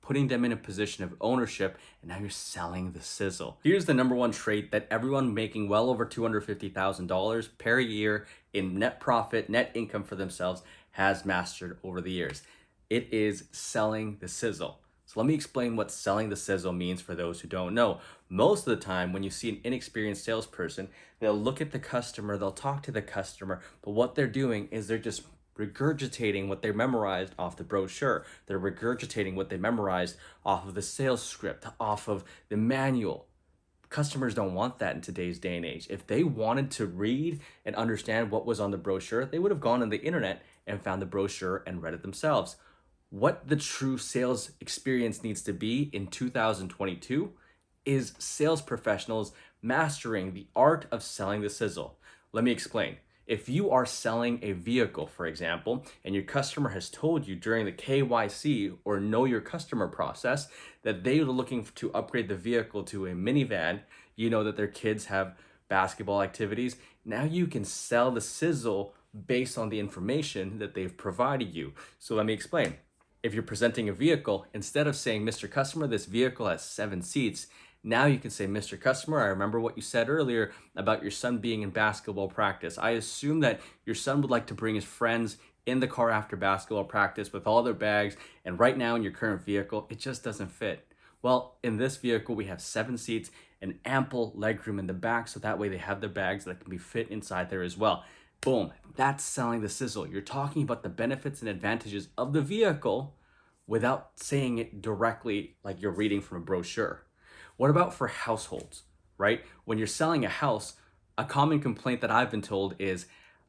putting them in a position of ownership, and now you're selling the sizzle. Here's the number one trait that everyone making well over $250,000 per year in net profit, net income for themselves has mastered over the years. It is selling the sizzle. So let me explain what selling the sizzle means for those who don't know. Most of the time, when you see an inexperienced salesperson, they'll look at the customer, they'll talk to the customer, but what they're doing is they're just regurgitating what they memorized off the brochure. They're regurgitating what they memorized off of the sales script, off of the manual. Customers don't want that in today's day and age. If they wanted to read and understand what was on the brochure, they would have gone on the internet and found the brochure and read it themselves. What the true sales experience needs to be in 2022 is sales professionals mastering the art of selling the sizzle. Let me explain. If you are selling a vehicle, for example, and your customer has told you during the KYC or know your customer process that they are looking to upgrade the vehicle to a minivan, you know that their kids have basketball activities, now you can sell the sizzle based on the information that they've provided you. So let me explain. If you're presenting a vehicle, instead of saying, Mr. Customer, this vehicle has 7 seats, now you can say, Mr. Customer, I remember what you said earlier about your son being in basketball practice. I assume that your son would like to bring his friends in the car after basketball practice with all their bags, and right now in your current vehicle, it just doesn't fit. Well, in this vehicle, we have 7 seats and ample legroom in the back, so that way they have their bags that can be fit inside there as well. Boom, that's selling the sizzle. You're talking about the benefits and advantages of the vehicle without saying it directly like you're reading from a brochure. What about for households, right? When you're selling a house, a common complaint that I've been told is,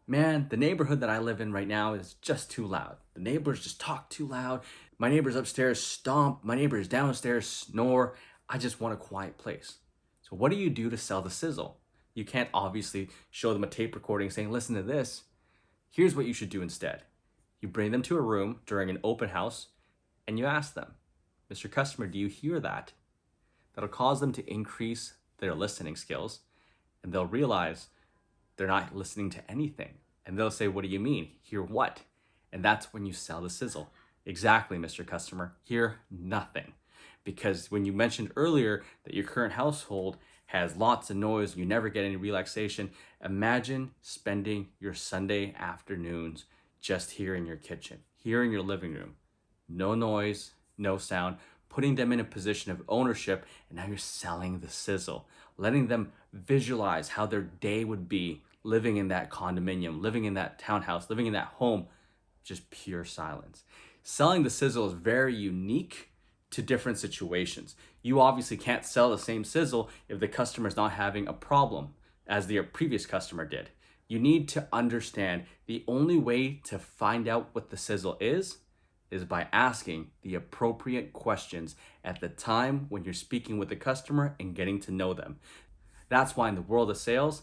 man, the neighborhood that I live in right now is just too loud. The neighbors just talk too loud. My neighbors upstairs stomp. My neighbors downstairs snore. I just want a quiet place. So what do you do to sell the sizzle? You can't obviously show them a tape recording saying, listen to this. Here's what you should do instead. You bring them to a room during an open house and you ask them, Mr. Customer, do you hear that? That'll cause them to increase their listening skills, and they'll realize they're not listening to anything. And they'll say, what do you mean? Hear what? And that's when you sell the sizzle. Exactly, Mr. Customer, hear nothing. Because when you mentioned earlier that your current household has lots of noise, you never get any relaxation, imagine spending your Sunday afternoons just here in your kitchen, here in your living room. No noise, no sound, putting them in a position of ownership, and now you're selling the sizzle, letting them visualize how their day would be living in that condominium, living in that townhouse, living in that home, just pure silence. Selling the sizzle is very unique to different situations. You obviously can't sell the same sizzle if the customer is not having a problem as the previous customer did. You need to understand the only way to find out what the sizzle is by asking the appropriate questions at the time when you're speaking with the customer and getting to know them. That's why in the world of sales,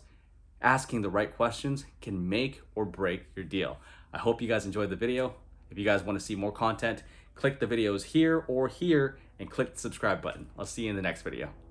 asking the right questions can make or break your deal. I hope you guys enjoyed the video. If you guys want to see more content, click the videos here or here and click the subscribe button. I'll see you in the next video.